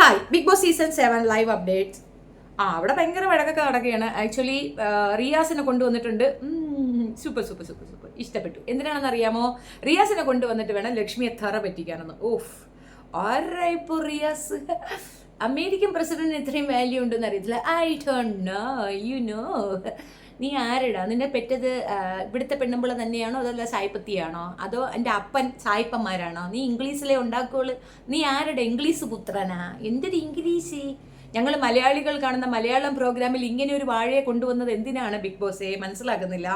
Hi Bigg Boss season 7 live updates. അവിടെ ഭയങ്കര വഴക്കൊക്കെ നടക്കുകയാണ്. ആക്ച്വലി റിയാസിനെ കൊണ്ടുവന്നിട്ടുണ്ട്. സൂപ്പർ സൂപ്പർ സൂപ്പർ സൂപ്പർ ഇഷ്ടപ്പെട്ടു. എന്തിനാണെന്ന് അറിയാമോ? റിയാസിനെ കൊണ്ടുവന്നിട്ട് വേണം ലക്ഷ്മിയെ തറ പറ്റിക്കാനെന്ന്. ഓഫ്, ആരാ ഇപ്പോൾ റിയാസ്? അമേരിക്കൻ പ്രസിഡന്റിന് ഇത്രയും വാല്യൂ ഉണ്ടെന്ന് അറിയത്തില്ല. I don't know, you know. നീ ആരടാ? നിന്നെ പെറ്റത് ഇവിടുത്തെ പെണ്ണുമ്പിള തന്നെയാണോ അതല്ല സായിപ്പത്തിയാണോ അതോ എൻ്റെ അപ്പൻ സായിപ്പന്മാരാണോ? നീ ഇംഗ്ലീഷിലെ ഉണ്ടാക്കുള്ളൂ. നീ ആരുടെ ഇംഗ്ലീഷ് പുത്രനാ? എന്തൊരു ഇംഗ്ലീഷ്? ഞങ്ങൾ മലയാളികൾ കാണുന്ന മലയാളം പ്രോഗ്രാമിൽ ഇങ്ങനെ ഒരു വാഴയെ കൊണ്ടുവന്നത് എന്തിനാണ് ബിഗ് ബോസെ? മനസ്സിലാക്കുന്നില്ല.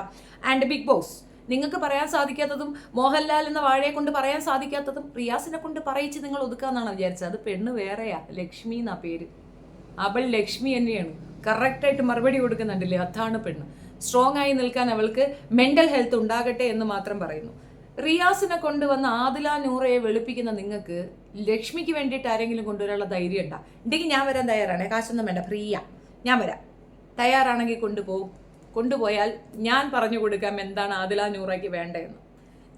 ആൻഡ് ബിഗ് ബോസ്, നിങ്ങൾക്ക് പറയാൻ സാധിക്കാത്തതും മോഹൻലാൽ എന്ന വാഴയെ കൊണ്ട് പറയാൻ സാധിക്കാത്തതും റിയാസിനെ കൊണ്ട് പറയിച്ച് നിങ്ങൾ ഒതുക്കാന്നാണ് വിചാരിച്ചത്. അത് പെണ്ണ് വേറെയാ, ലക്ഷ്മി എന്നാ പേര്. അവൾ ലക്ഷ്മി തന്നെയാണ്. കറക്റ്റായിട്ട് മറുപടി കൊടുക്കുന്നുണ്ടല്ലേ? അതാണ് പെണ്ണ്. സ്ട്രോങ് ആയി നിൽക്കാൻ അവൾക്ക് മെന്റൽ ഹെൽത്ത് ഉണ്ടാകട്ടെ എന്ന് മാത്രം പറയുന്നു. റിയാസിനെ കൊണ്ടുവന്ന ആദില നൂറയെ വെളുപ്പിക്കുന്ന നിങ്ങൾക്ക് ലക്ഷ്മിക്ക് വേണ്ടിയിട്ട് ആരെങ്കിലും കൊണ്ടുവരാനുള്ള ധൈര്യം ഉണ്ടാ ഉണ്ടെങ്കിൽ ഞാൻ വരാൻ തയ്യാറാണ്. കാശൊന്നും വേണ്ട, ഫ്രീയാ, ഞാൻ വരാം. തയ്യാറാണെങ്കിൽ കൊണ്ടുപോയാൽ ഞാൻ പറഞ്ഞു കൊടുക്കാം എന്താണ് ആദില നൂറയ്ക്ക് വേണ്ടതെന്ന്.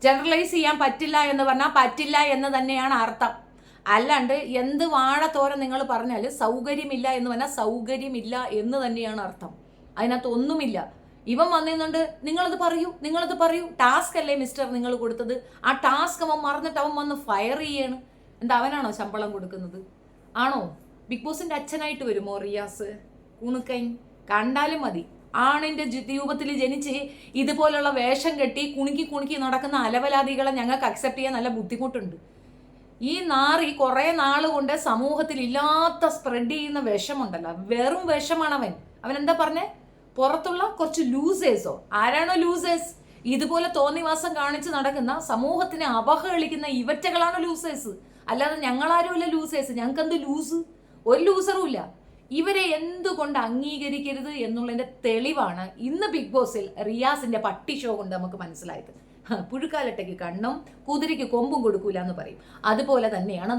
ജനറലൈസ് ചെയ്യാൻ പറ്റില്ല എന്ന് പറഞ്ഞാൽ പറ്റില്ല എന്ന് തന്നെയാണ് അർത്ഥം. അല്ലാണ്ട് എന്ത് വാഴത്തോരം നിങ്ങൾ പറഞ്ഞാൽ സൗകര്യമില്ല എന്ന് പറഞ്ഞാൽ സൗകര്യമില്ല എന്ന് തന്നെയാണ് അർത്ഥം. അതിനകത്ത് ഒന്നുമില്ല. ഇവൻ വന്നിരുന്നുണ്ട്, നിങ്ങളത് പറയൂ. ടാസ്ക് അല്ലേ മിസ്റ്റർ നിങ്ങൾ കൊടുത്തത്? ആ ടാസ്ക് അവൻ മറന്നിട്ട് അവൻ വന്ന് ഫയർ ചെയ്യാണ്. എന്താ അവനാണോ ശമ്പളം കൊടുക്കുന്നത്? ആണോ? ബിഗ് ബോസിന്റെ അച്ഛനായിട്ട് വരുമോ റിയാസ്? കുണുക്കൈ കണ്ടാലും മതി. ആണിന്റെ രൂപത്തിൽ ജനിച്ച് ഇതുപോലുള്ള വേഷം കെട്ടി കുണുക്കി നടക്കുന്ന അലവലാദികളെ ഞങ്ങൾക്ക് അക്സെപ്റ്റ് ചെയ്യാൻ നല്ല ബുദ്ധിമുട്ടുണ്ട്. ഈ നാറി കുറെ നാൾ കൊണ്ട് സമൂഹത്തിൽ ഇല്ലാത്ത സ്പ്രെഡ് ചെയ്യുന്ന വിഷമുണ്ടല്ലോ, വെറും വിഷമാണ് അവൻ എന്താ പറഞ്ഞേ? പുറത്തുള്ള കുറച്ച് ലൂസേഴ്സോ? ആരാണോ ലൂസേഴ്സ്? ഇതുപോലെ തോന്നിവാസം കാണിച്ച് നടക്കുന്ന സമൂഹത്തിനെ അപഹേളിക്കുന്ന ഇവറ്റകളാണ് ലൂസേഴ്സ്. അല്ലാതെ ഞങ്ങളാരുമില്ല ലൂസേഴ്സ്. ഞങ്ങൾക്ക് എന്ത് ലൂസ്? ഒരു ലൂസറും ഇല്ല. ഇവരെ എന്തുകൊണ്ട് അംഗീകരിക്കരുത് എന്നുള്ളതിന്റെ തെളിവാണ് ഇന്ന് ബിഗ് ബോസിൽ റിയാസിന്റെ പട്ടി ഷോ കൊണ്ട് നമുക്ക് മനസ്സിലായത്. പുഴുക്കാലട്ടയ്ക്ക് കണ്ണും കുതിരയ്ക്ക് കൊമ്പും കൊടുക്കൂല എന്ന് പറയും. അതുപോലെ തന്നെയാണ്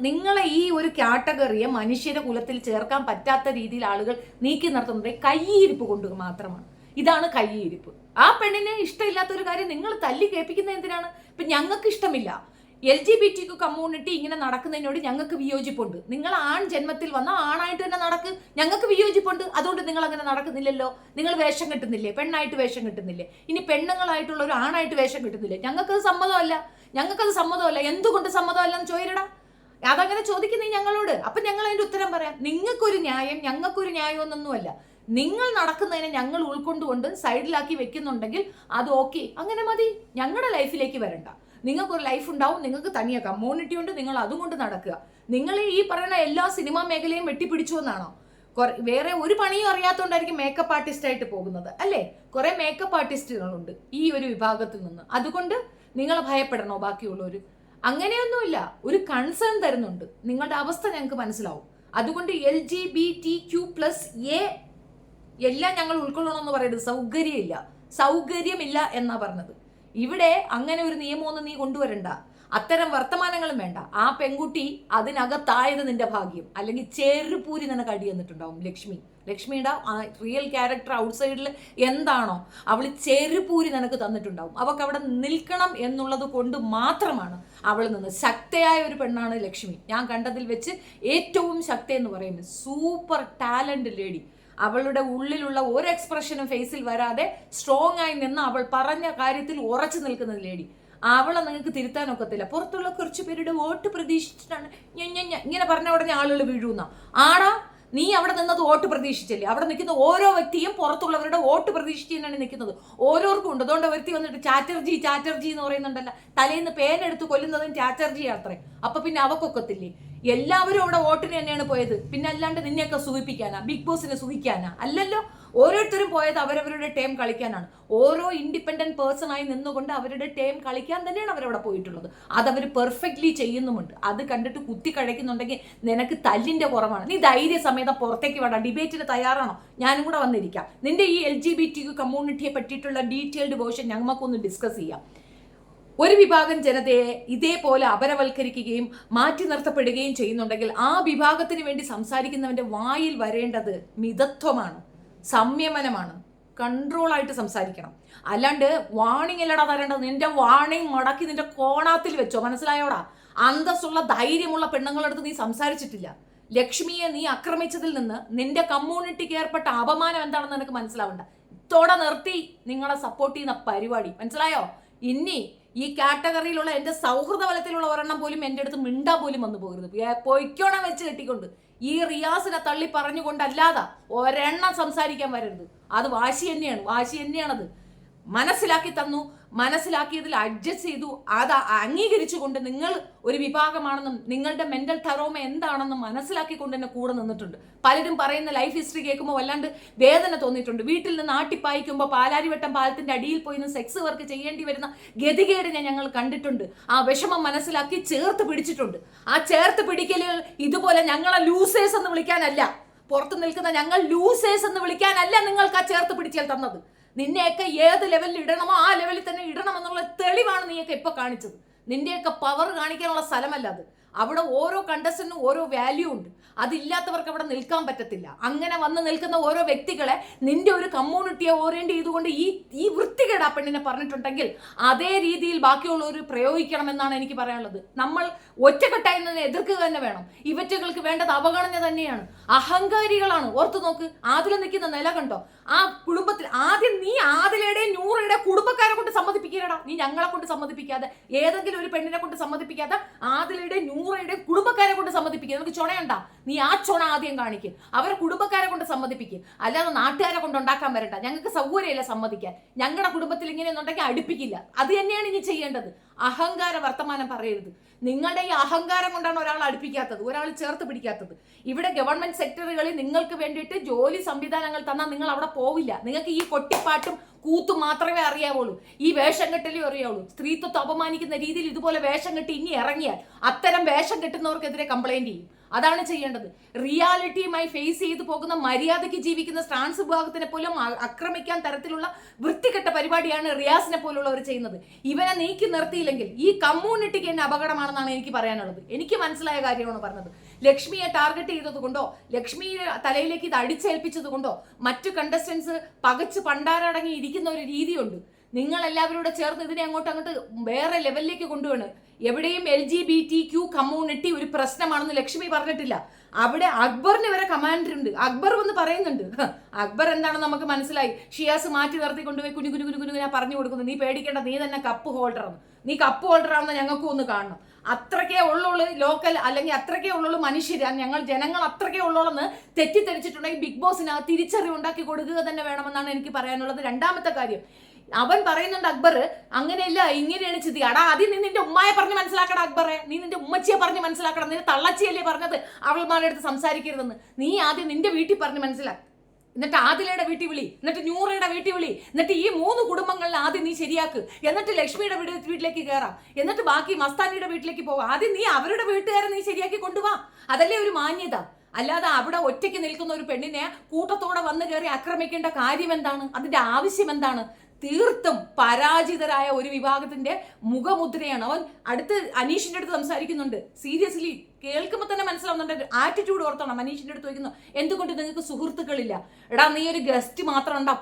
നിങ്ങളെ ഈ ഒരു കാറ്റഗറിയെ മനുഷ്യരെ കുലത്തിൽ ചേർക്കാൻ പറ്റാത്ത രീതിയിൽ ആളുകൾ നീക്കി നിർത്തുന്നത് കയ്യിരിപ്പ് കൊണ്ട് മാത്രമാണ്. ഇതാണ് കയ്യിരിപ്പ്. ആ പെണ്ണിനെ ഇഷ്ടമില്ലാത്ത ഒരു കാര്യം നിങ്ങൾ തല്ലി കേൾപ്പിക്കുന്നത് എന്തിനാണ്? ഇപ്പൊ ഞങ്ങൾക്ക് ഇഷ്ടമില്ല. LGBT കമ്മ്യൂണിറ്റി ഇങ്ങനെ നടക്കുന്നതിനോട് ഞങ്ങൾക്ക് വിയോജിപ്പുണ്ട്. നിങ്ങൾ ആൺ ജന്മത്തിൽ വന്ന ആണായിട്ട് തന്നെ നടക്ക്, ഞങ്ങൾക്ക് വിയോജിപ്പുണ്ട്. അതുകൊണ്ട് നിങ്ങൾ അങ്ങനെ നടക്കുന്നില്ലല്ലോ. നിങ്ങൾ വേഷം കെട്ടുന്നില്ലേ? പെണ്ണായിട്ട് വേഷം കെട്ടുന്നില്ലേ? ഇനി പെണ്ണുങ്ങളായിട്ടുള്ള ഒരു ആണായിട്ട് വേഷം കെട്ടുന്നില്ലേ? ഞങ്ങൾക്കത് സമ്മതമല്ല. എന്തുകൊണ്ട് സമ്മതമല്ലെന്ന് ചോദിരടാ. അതങ്ങനെ ചോദിക്കുന്നേ ഞങ്ങളോട്. അപ്പൊ ഞങ്ങൾ അതിന്റെ ഉത്തരം പറയാം. നിങ്ങൾക്കൊരു ന്യായം, ഞങ്ങൾക്കൊരു ന്യായമൊന്നൊന്നുമല്ല. നിങ്ങൾ നടക്കുന്നതിനെ ഞങ്ങൾ ഉൾക്കൊണ്ടുകൊണ്ട് സൈഡിലാക്കി വെക്കുന്നുണ്ടെങ്കിൽ അത് ഓക്കെ, അങ്ങനെ മതി. ഞങ്ങളുടെ ലൈഫിലേക്ക് വരണ്ട. നിങ്ങൾക്കൊരു ലൈഫ് ഉണ്ടാവും, നിങ്ങൾക്ക് തനിയെ കമ്മ്യൂണിറ്റി ഉണ്ട്, നിങ്ങൾ അതും കൊണ്ട് നടക്കുക. നിങ്ങൾ ഈ പറയുന്ന എല്ലാ സിനിമാ മേഖലയും വെട്ടിപ്പിടിച്ചു എന്നാണോ? വേറെ ഒരു പണിയും അറിയാത്തതുകൊണ്ടായിരിക്കും മേക്കപ്പ് ആർട്ടിസ്റ്റ് ആയിട്ട് പോകുന്നത് അല്ലേ? കുറെ മേക്കപ്പ് ആർട്ടിസ്റ്റുകളുണ്ട് ഈ ഒരു വിഭാഗത്തിൽ നിന്ന്. അതുകൊണ്ട് നിങ്ങൾ ഭയപ്പെടണോ ബാക്കിയുള്ളവർ? അങ്ങനെയൊന്നുമില്ല. ഒരു കൺസേൺ തരുന്നുണ്ട്. നിങ്ങളുടെ അവസ്ഥ ഞങ്ങൾക്ക് മനസ്സിലാവും. അതുകൊണ്ട് LGBTQ+A എല്ലാം ഞങ്ങൾ ഉൾക്കൊള്ളണമെന്ന് പറയുന്നത് സൗകര്യമില്ല എന്നാ പറഞ്ഞത്. ഇവിടെ അങ്ങനെ ഒരു നിയമമൊന്നും നീ കൊണ്ടുവരണ്ട. അത്തരം വർത്തമാനങ്ങളും വേണ്ട. ആ പെൺകുട്ടി അതിനകത്തായത് നിന്റെ ഭാഗ്യം. അല്ലെങ്കിൽ ചെറുപൂരി നിനക്ക് അടി തന്നിട്ടുണ്ടാവും ലക്ഷ്മിയുടെ ആ റിയൽ ക്യാരക്ടർ ഔട്ട്സൈഡിൽ എന്താണോ അവൾ ചെറുപൂരി നിനക്ക് തന്നിട്ടുണ്ടാവും. അവൾക്ക് അവിടെ നിൽക്കണം എന്നുള്ളത് കൊണ്ട് മാത്രമാണ് അവൾ നിന്ന്. ശക്തയായ ഒരു പെണ്ണാണ് ലക്ഷ്മി. ഞാൻ കണ്ടതിൽ വെച്ച് ഏറ്റവും ശക്തി എന്ന് പറയുന്നത് സൂപ്പർ ടാലന്റ് ലേഡി. അവളുടെ ഉള്ളിലുള്ള ഒരു എക്സ്പ്രഷനും ഫേസിൽ വരാതെ സ്ട്രോങ് ആയി നിന്ന് അവൾ പറഞ്ഞ കാര്യത്തിൽ ഉറച്ചു നിൽക്കുന്ന ലേഡി. അവളെ നിങ്ങൾക്ക് തിരുത്താൻ ഒക്കത്തില്ല. പുറത്തുള്ള കുറച്ച് പേരുടെ വോട്ട് പ്രതീക്ഷിച്ചിട്ടാണ് ഇങ്ങനെ പറഞ്ഞ ഉടനെ ആളുകൾ വീഴുന്ന ആടാ. നീ അവിടെ നിന്നത് വോട്ട് പ്രതീക്ഷിച്ചല്ലേ? അവിടെ നിൽക്കുന്ന ഓരോ വ്യക്തിയും പുറത്തുള്ളവരുടെ വോട്ട് പ്രതീക്ഷിച്ച് തന്നെയാണ് നിൽക്കുന്നത്. ഓരോർക്കും ഉണ്ട്. അതുകൊണ്ട് വ്യക്തി വന്നിട്ട് ചാറ്റർജി എന്ന് പറയുന്നുണ്ടല്ല. തലേന്ന് പേനെടുത്ത് കൊല്ലുന്നതും ചാറ്റർജി അത്രേ. അപ്പൊ പിന്നെ അവക്കൊക്കത്തില്ലേ? എല്ലാവരും അവിടെ വോട്ടിന് തന്നെയാണ് പോയത്. പിന്നെ അല്ലാണ്ട് നിന്നെയൊക്കെ സൂഹിപ്പിക്കാനാ? ബിഗ് ബോസിനെ സൂഹിക്കാനാ? അല്ലല്ലോ. ഓരോരുത്തരും പോയത് അവരവരുടെ ടൈം കളിക്കാനാണ്. ഓരോ ഇൻഡിപെൻഡന്റ് പേഴ്സൺ ആയി നിന്നുകൊണ്ട് അവരുടെ ടൈം കളിക്കാൻ തന്നെയാണ് അവരവിടെ പോയിട്ടുള്ളത്. അതവർ പെർഫെക്റ്റ്ലി ചെയ്യുന്നുമുണ്ട്. അത് കണ്ടിട്ട് കുത്തി കഴിക്കുന്നുണ്ടെങ്കിൽ നിനക്ക് തല്ലിന്റെ കുറവാണ്. നീ ധൈര്യസമേതം പുറത്തേക്ക് വേണ്ട. ഡിബേറ്റിന് തയ്യാറാണോ? ഞാനും കൂടെ വന്നിരിക്കാം. നിന്റെ ഈ LGBTQ കമ്മ്യൂണിറ്റിയെ പറ്റിയിട്ടുള്ള ഡീറ്റെയിൽഡ് വേർഷൻ നമുക്കൊന്ന് ഡിസ്കസ് ചെയ്യാം. ഒരു വിഭാഗം ജനതയെ ഇതേപോലെ അപരവൽക്കരിക്കുകയും മാറ്റി നിർത്തപ്പെടുകയും ചെയ്യുന്നുണ്ടെങ്കിൽ ആ വിഭാഗത്തിന് വേണ്ടി സംസാരിക്കുന്നവന്റെ വായിൽ വരേണ്ടത് മിതത്വമാണ്, സംയമനമാണ്, കൺട്രോളായിട്ട് സംസാരിക്കണം. അല്ലാണ്ട് വാണിംഗ് അല്ലടാ തരേണ്ടത്. നിന്റെ വാണിംഗ് മടക്കി നിന്റെ കോണാത്തിൽ വെച്ചോ. മനസ്സിലായോടാ? അന്തസ്സുള്ള ധൈര്യമുള്ള പെണ്ണുങ്ങളടുത്ത് നീ സംസാരിച്ചിട്ടില്ല. ലക്ഷ്മിയെ നീ ആക്രമിച്ചതിൽ നിന്ന് നിന്റെ കമ്മ്യൂണിറ്റിക്ക് ഏർപ്പെട്ട അപമാനം എന്താണെന്ന് നിനക്ക് മനസ്സിലാവണ്ട. ഇത്തോടെ നിർത്തി നിങ്ങളെ സപ്പോർട്ട് ചെയ്യുന്ന പരിപാടി, മനസ്സിലായോ? ഇനി ഈ കാറ്റഗറിയിലുള്ള എന്റെ സൗഹൃദ വലത്തിലുള്ള ഒരെണ്ണം പോലും എൻ്റെ അടുത്ത് മിണ്ടാ പോലും വന്നു പോകരുത്. പൊയ്ക്കോണം വെച്ച് കെട്ടിക്കൊണ്ട് ഈ റിയാസിനെ തള്ളി പറഞ്ഞുകൊണ്ടല്ലാതെ ഒരെണ്ണം സംസാരിക്കാൻ വരരുത്. അത് വാശി തന്നെയാണത്. മനസ്സിലാക്കി തന്നു, മനസ്സിലാക്കിയതിൽ അഡ്ജസ്റ്റ് ചെയ്തു, അത് അംഗീകരിച്ചുകൊണ്ട് നിങ്ങൾ ഒരു വിഭാഗമാണെന്നും നിങ്ങളുടെ മെന്റൽ തറോമ എന്താണെന്നും മനസ്സിലാക്കിക്കൊണ്ട് എന്നെ കൂടെ നിന്നിട്ടുണ്ട്. പലരും പറയുന്ന ലൈഫ് ഹിസ്റ്ററി കേൾക്കുമ്പോൾ വല്ലാണ്ട് വേദന തോന്നിയിട്ടുണ്ട്. വീട്ടിൽ നിന്ന് ആട്ടിപ്പായിക്കുമ്പോൾ പാലാരിവട്ടം പാലത്തിന്റെ അടിയിൽ പോയി നിന്ന് സെക്സ് വർക്ക് ചെയ്യേണ്ടി വരുന്ന ഗതികേടിനെ ഞങ്ങൾ കണ്ടിട്ടുണ്ട്. ആ വിഷമം മനസ്സിലാക്കി ചേർത്ത് പിടിച്ചിട്ടുണ്ട്. ആ ചേർത്ത് പിടിക്കലുകൾ ഇതുപോലെ ഞങ്ങളെ ലൂസേഴ്സ് എന്ന് വിളിക്കാനല്ല, പുറത്ത് നിൽക്കുന്ന ഞങ്ങൾ ലൂസേഴ്സ് എന്ന് വിളിക്കാനല്ല നിങ്ങൾക്ക് ആ ചേർത്ത് പിടിച്ചാൽ തന്നത്. നിന്നെയൊക്കെ ഏത് ലെവലിൽ ഇടണമോ ആ ലെവലിൽ തന്നെ ഇടണമെന്നുള്ള തെളിവാണ് നീയൊക്കെ ഇപ്പൊ കാണിച്ചത്. നിന്റെയൊക്കെ പവർ കാണിക്കാനുള്ള സ്ഥലമല്ല അത്. അവിടെ ഓരോ കണ്ടസ്റ്റന്റിനും ഓരോ വാല്യൂ ഉണ്ട്. അതില്ലാത്തവർക്ക് അവിടെ നിൽക്കാൻ പറ്റത്തില്ല. അങ്ങനെ വന്ന് നിൽക്കുന്ന ഓരോ വ്യക്തികളെ നിന്റെ ഒരു കമ്മ്യൂണിറ്റിയെ ഓറിയന്റ് ചെയ്തുകൊണ്ട് ഈ വൃത്തികേട് ആ പെണ്ണിനെ പറഞ്ഞിട്ടുണ്ടെങ്കിൽ അതേ രീതിയിൽ ബാക്കിയുള്ളവർ പ്രയോഗിക്കണമെന്നാണ് എനിക്ക് പറയാനുള്ളത്. നമ്മൾ ഒറ്റക്കെട്ടായി നിന്ന് എതിർക്കുക തന്നെ വേണം. ഇവറ്റകൾക്ക് വേണ്ടത് അവഗണന തന്നെയാണ്. അഹങ്കാരികളാണ്. ഓർത്തു നോക്ക്, ആദില നിൽക്കുന്ന നില കണ്ടോ? ആ കുടുംബത്തിൽ ആദ്യം നീ ആദിലയുടെയും നൂറയുടെ കുടുംബക്കാരെ കൊണ്ട് സമ്മതിപ്പിക്കലടാ. നീ ഞങ്ങളെ കൊണ്ട് സമ്മതിപ്പിക്കാതെ, ഏതെങ്കിലും ഒരു പെണ്ണിനെ കൊണ്ട് സമ്മതിപ്പിക്കാതെ ആദിലയുടെയും നൂറയുടെ കുടുംബക്കാരെ കൊണ്ട് സമ്മതിപ്പിക്കുക. നമുക്ക് ചുണയുണ്ട, നീ ആ ചുണ ആദ്യം കാണിക്കുക. അവരെ കുടുംബക്കാരെ കൊണ്ട് സമ്മതിപ്പിക്കുക, അല്ലാതെ നാട്ടുകാരെ കൊണ്ട് ഉണ്ടാക്കാൻ വരണ്ട. ഞങ്ങൾക്ക് സൗകര്യമില്ല സമ്മതിക്കാൻ. ഞങ്ങളുടെ കുടുംബത്തിൽ ഇങ്ങനെയൊന്നുണ്ടെങ്കിൽ അടുപ്പിക്കില്ല. അത് തന്നെയാണ് ഇനി ചെയ്യേണ്ടത്. അഹങ്കാര വർത്തമാനം പറയരുത്. നിങ്ങളുടെ ഈ അഹങ്കാരം കൊണ്ടാണ് ഒരാൾ അടുപ്പിക്കാത്തത്, ഒരാൾ ചേർത്ത് പിടിക്കാത്തത്. ഇവിടെ ഗവൺമെന്റ് സെക്ടറുകളിൽ നിങ്ങൾക്ക് വേണ്ടിയിട്ട് ജോലി സംവിധാനങ്ങൾ തന്നാൽ നിങ്ങൾ അവിടെ പോവില്ല. നിങ്ങൾക്ക് ഈ കൊട്ടിപ്പാട്ടും കൂത്തും മാത്രമേ അറിയാവുള്ളൂ. ഈ വേഷം കെട്ടലേ അറിയാവുള്ളൂ. സ്ത്രീത്വത്തെ അപമാനിക്കുന്ന രീതിയിൽ ഇതുപോലെ വേഷം കെട്ടി ഇനി ഇറങ്ങിയാൽ അത്തരം വേഷം കെട്ടുന്നവർക്കെതിരെ കംപ്ലൈന്റ് ചെയ്യും. അതാണ് ചെയ്യേണ്ടത്. റിയാലിറ്റിയുമായി ഫേസ് ചെയ്തു പോകുന്ന മര്യാദയ്ക്ക് ജീവിക്കുന്ന ട്രാൻസ് വിഭാഗത്തിനെ പോലും ആക്രമിക്കാൻ തരത്തിലുള്ള വൃത്തികെട്ട പരിപാടിയാണ് റിയാസിനെ പോലുള്ളവർ ചെയ്യുന്നത്. ഇവനെ നീക്കി നിർത്തിയില്ലെങ്കിൽ ഈ കമ്മ്യൂണിറ്റിക്ക് തന്നെ അപകടമാണെന്നാണ് എനിക്ക് പറയാനുള്ളത്. എനിക്ക് മനസ്സിലായ കാര്യമാണ് പറഞ്ഞത്. ലക്ഷ്മിയെ ടാർഗറ്റ് ചെയ്തത് കൊണ്ടോ ലക്ഷ്മിയെ തലയിലേക്ക് ഇത് അടിച്ചേൽപ്പിച്ചത് കൊണ്ടോ മറ്റു കണ്ടസ്റ്റൻസ് പകച്ച് പണ്ടാരടങ്ങി ഇരിക്കുന്ന ഒരു രീതിയുണ്ട്. നിങ്ങൾ എല്ലാവരും ചേർന്ന് ഇതിനെ അങ്ങോട്ട് വേറെ ലെവലിലേക്ക് കൊണ്ടുപോകണം. എവിടെയും LGBTQ കമ്മ്യൂണിറ്റി ഒരു പ്രശ്നമാണെന്ന് ലക്ഷ്മി പറഞ്ഞിട്ടില്ല. അവിടെ അക്ബറിന് വരെ കമാൻഡർ ഉണ്ട്. അക്ബർ വന്ന് പറയുന്നുണ്ട്. അക്ബർ എന്താണെന്ന് നമുക്ക് മനസ്സിലായി. ഷിയാസ് മാറ്റി നിർത്തി കൊണ്ടുപോയി കുഞ്ഞു പറഞ്ഞു കൊടുക്കുന്നു. നീ പേടിക്കേണ്ട, നീ തന്നെ കപ്പ് ഹോൾഡറാണ്. നീ കപ്പ് ഹോൾഡറാണെന്ന് ഞങ്ങൾക്കും ഒന്ന് കാണണം. അത്രയ്ക്കേ ഉള്ളൂ ലോക്കൽ, അല്ലെങ്കിൽ അത്രയ്ക്കേ ഉള്ളൂ മനുഷ്യർ, ജനങ്ങൾ അത്രയ്ക്കേ ഉള്ളൂന്ന് തെറ്റിദ്ധരിച്ചിട്ടുണ്ടെങ്കിൽ ബിഗ് ബോസിന് തിരിച്ചറിവുണ്ടാക്കി കൊടുക്കുക തന്നെ വേണമെന്നാണ് എനിക്ക് പറയാനുള്ളത്. രണ്ടാമത്തെ കാര്യം, അവൻ പറയുന്നുണ്ട് അക്ബർ അങ്ങനെയല്ല ഇങ്ങനെയാണ് ചിന്തി. അടാ ആദ്യം നീ നിന്റെ ഉമ്മയെ പറഞ്ഞ് മനസ്സിലാക്കണം അക്ബറെ. നീ നിന്റെ ഉമ്മച്ചിയെ പറഞ്ഞ് മനസ്സിലാക്കണം. നിന്റെ തള്ളച്ചിയല്ലേ പറഞ്ഞത് അവൾമാരുടെ അടുത്ത് സംസാരിക്കരുതെന്ന്. നീ ആദ്യം നിന്റെ വീട്ടിൽ പറഞ്ഞ് മനസ്സിലാക്കി, എന്നിട്ട് ആദിലയുടെ വീട്ടിൽ വിളി, എന്നിട്ട് നൂറയുടെ വീട്ടിൽ വിളി, എന്നിട്ട് ഈ 3 കുടുംബങ്ങളിൽ ആദ്യം നീ ശരിയാക്ക്. എന്നിട്ട് ലക്ഷ്മിയുടെ വീട്ടിലേക്ക് കയറാം, എന്നിട്ട് ബാക്കി മസ്താനിയുടെ വീട്ടിലേക്ക് പോവാം. ആദ്യം നീ അവരുടെ വീട്ടുകാരെ നീ ശരിയാക്കി കൊണ്ടുപോവാ. അതല്ലേ ഒരു മാന്യത. അല്ലാതെ അവിടെ ഒറ്റയ്ക്ക് നിൽക്കുന്ന ഒരു പെണ്ണിനെ കൂട്ടത്തോടെ വന്ന് കയറി ആക്രമിക്കേണ്ട കാര്യം എന്താണ്? അതിന്റെ ആവശ്യം എന്താണ്? തീർത്തും പരാജിതരായ ഒരു വിഭാഗത്തിന്റെ മുഖമുദ്രയാണ് അവൻ. അടുത്ത് അനീഷിന്റെ അടുത്ത് സംസാരിക്കുന്നുണ്ട്. സീരിയസ്ലി കേൾക്കുമ്പോൾ തന്നെ മനസ്സിലാവുന്നുണ്ട്. ആറ്റിറ്റ്യൂഡ് ഓർത്തണം. അനീഷിന്റെ അടുത്ത് ചോദിക്കുന്നു, എന്തുകൊണ്ട് നിങ്ങൾക്ക് സുഹൃത്തുക്കളില്ല? എടാ നീ ഒരു ഗസ്റ്റ് മാത്രം ഉണ്ടാ,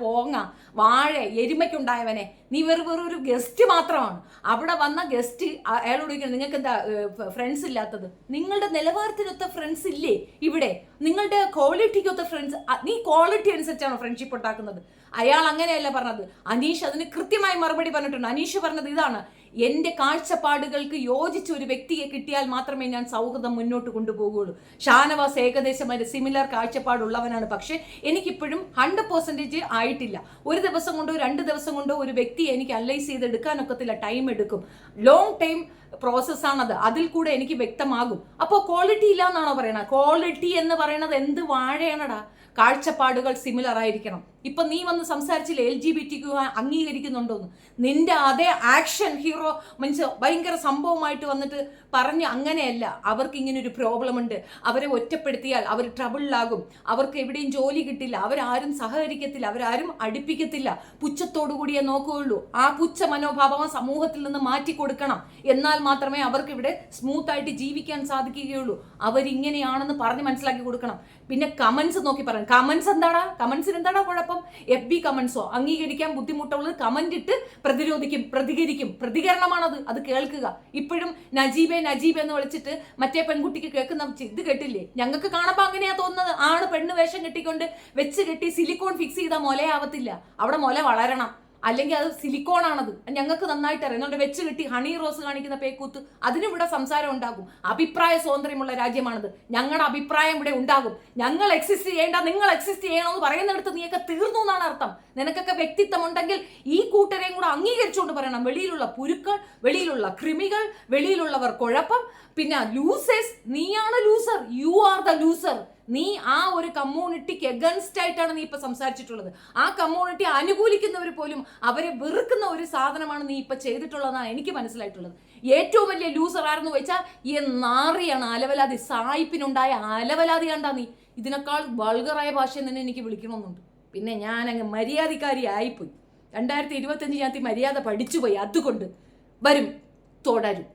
പോങ്ങ വാഴ എരുമയ്ക്കുണ്ടായവനെ, നീ വെറൊരു ഗസ്റ്റ് മാത്രമാണ്. അവിടെ വന്ന ഗസ്റ്റ് അയാളോട് ചോദിക്കണം, നിങ്ങൾക്ക് എന്താ ഫ്രണ്ട്സ് ഇല്ലാത്തത്? നിങ്ങളുടെ നിലവാരത്തിനൊത്ത ഫ്രണ്ട്സ് ഇല്ലേ ഇവിടെ? നിങ്ങളുടെ ക്വാളിറ്റിക്കൊത്ത ഫ്രണ്ട്സ്, നീ ക്വാളിറ്റി അനുസരിച്ചാണോ ഫ്രണ്ട്ഷിപ്പ് ഉണ്ടാക്കുന്നത്? അയാൾ അങ്ങനെയല്ല പറഞ്ഞത്. അനീഷ് അതിന് കൃത്യമായി മറുപടി പറഞ്ഞിട്ടുണ്ട്. അനീഷ് പറഞ്ഞത് ഇതാണ്, എന്റെ കാഴ്ചപ്പാടുകൾക്ക് യോജിച്ച ഒരു വ്യക്തിയെ കിട്ടിയാൽ മാത്രമേ ഞാൻ സൗഹൃദം മുന്നോട്ട് കൊണ്ടുപോകുള്ളൂ. ഷാനവാസ് ഏകദേശം ഒരു സിമിലർ കാഴ്ചപ്പാടുള്ളവനാണ്. പക്ഷെ എനിക്കിപ്പോഴും 100% ആയിട്ടില്ല. ഒരു ദിവസം കൊണ്ടോ 2 ദിവസം കൊണ്ടോ ഒരു വ്യക്തിയെ എനിക്ക് അനലൈസ് ചെയ്തെടുക്കാനൊക്കത്തില്ല. ടൈം എടുക്കും. ലോങ് ടൈം പ്രോസസ്സാണത്. അതിൽ കൂടെ എനിക്ക് വ്യക്തമാകും. അപ്പോൾ ക്വാളിറ്റി ഇല്ല എന്നാണോ പറയണത്? ക്വാളിറ്റി എന്ന് പറയുന്നത് എന്ത് വാഴയാണടാ? കാഴ്ചപ്പാടുകൾ സിമിലർ ആയിരിക്കണം. ഇപ്പൊ നീ വന്ന് സംസാരിച്ചില്ല LGBTQ അംഗീകരിക്കുന്നുണ്ടോന്ന്. നിന്റെ അതേ ആക്ഷൻ ഹീറോ മീൻസ് ഭയങ്കര സംഭവമായിട്ട് വന്നിട്ട് പറഞ്ഞ് അങ്ങനെയല്ല. അവർക്ക് ഇങ്ങനെ ഒരു പ്രോബ്ലം ഉണ്ട്, അവരെ ഒറ്റപ്പെടുത്തിയാൽ അവർ ട്രബിളിലാകും, അവർക്ക് എവിടെയും ജോലി കിട്ടില്ല, അവരാരും സഹകരിക്കത്തില്ല, അവരാരും അടുപ്പിക്കത്തില്ല, പുച്ഛത്തോടു കൂടിയേ നോക്കുകയുള്ളൂ. ആ പുച്ഛ മനോഭാവം സമൂഹത്തിൽ നിന്ന് മാറ്റി കൊടുക്കണം. എന്നാൽ ചെയ്താൽ മാത്രമേ അവർക്ക് ഇവിടെ സ്മൂത്ത് ആയിട്ട് ജീവിക്കാൻ സാധിക്കുകയുള്ളൂ. അവരിങ്ങനെയാണെന്ന് പറഞ്ഞ് മനസ്സിലാക്കി കൊടുക്കണം. പിന്നെ കമന്റ്സ് നോക്കി പറയാം. കമന്റ്സ് എന്താടാ, കമന്റ്സിന് എന്താടാ കുഴപ്പം? FB കമന്റ്സോ അംഗീകരിക്കാൻ ബുദ്ധിമുട്ടുള്ളത് കമന്റ് ഇട്ട് പ്രതികരിക്കും. പ്രതികരണമാണത്, അത് കേൾക്കുക. ഇപ്പോഴും നജീബെ എന്ന് വിളിച്ചിട്ട് മറ്റേ പെൺകുട്ടിക്ക് കേൾക്കുന്ന ഇത് കേട്ടില്ലേ? ഞങ്ങൾക്ക് കാണുമ്പോൾ അങ്ങനെയാ തോന്നുന്നത്. ആണ് പെണ്ണ് വേഷം കെട്ടിക്കൊണ്ട് വെച്ച് കെട്ടി സിലിക്കോൺ ഫിക്സ് ചെയ്താൽ മുലയാവത്തില്ല. അവിടെ മുല വളരണം, അല്ലെങ്കിൽ അത് സിലിക്കോൺ ആണത്. ഞങ്ങൾക്ക് നന്നായിട്ട് അറിയാം. അതുകൊണ്ട് വെച്ച് കിട്ടി ഹണി റോസ് കാണിക്കുന്ന പേക്കൂത്ത്, അതിനിവിടെ സംസാരം ഉണ്ടാകും. അഭിപ്രായ സ്വാതന്ത്ര്യമുള്ള രാജ്യമാണത്. ഞങ്ങളുടെ അഭിപ്രായം ഇവിടെ ഉണ്ടാകും. ഞങ്ങൾ എക്സിസ്റ്റ് ചെയ്യേണ്ട, നിങ്ങൾ എക്സിസ്റ്റ് ചെയ്യണമെന്ന് പറയുന്നിടത്ത് നീയൊക്കെ തീർന്നു എന്നാണ് അർത്ഥം. നിനക്കൊക്കെ വ്യക്തിത്വം ഉണ്ടെങ്കിൽ ഈ കൂട്ടരെയും കൂടെ അംഗീകരിച്ചുകൊണ്ട് പറയണം. വെളിയിലുള്ള പുരുക്കൾ, വെളിയിലുള്ള കൃമികൾ, വെളിയിലുള്ളവർ കുഴപ്പം, പിന്നെ ലൂസേഴ്സ്, നീയാണ് loser. You are the loser. നീ ആ ഒരു കമ്മ്യൂണിറ്റിക്ക് എഗൻസ്റ്റ് ആയിട്ടാണ് നീ ഇപ്പൊ സംസാരിച്ചിട്ടുള്ളത്. ആ കമ്മ്യൂണിറ്റി അനുകൂലിക്കുന്നവർ പോലും അവരെ വെറുക്കുന്ന ഒരു സാധനമാണ് നീ ഇപ്പൊ ചെയ്തിട്ടുള്ളതെന്നാണ് എനിക്ക് മനസ്സിലായിട്ടുള്ളത്. ഏറ്റവും വലിയ ലൂസർ ആരെന്ന് വെച്ചാൽ ഈ നാറിയാണ്, അലവലാതി. സായിപ്പിനുണ്ടായ അലവലാതി കണ്ടാ നീ. ഇതിനേക്കാൾ വൾഗറായ ഭാഷയിൽ തന്നെ എനിക്ക് വിളിക്കണമെന്നുണ്ട്. പിന്നെ ഞാൻ അങ്ങ് മര്യാദക്കാരി ആയിപ്പോയി. 2025 ഞാൻ മര്യാദ പഠിച്ചുപോയി. അതുകൊണ്ട് വരും, തുടരും.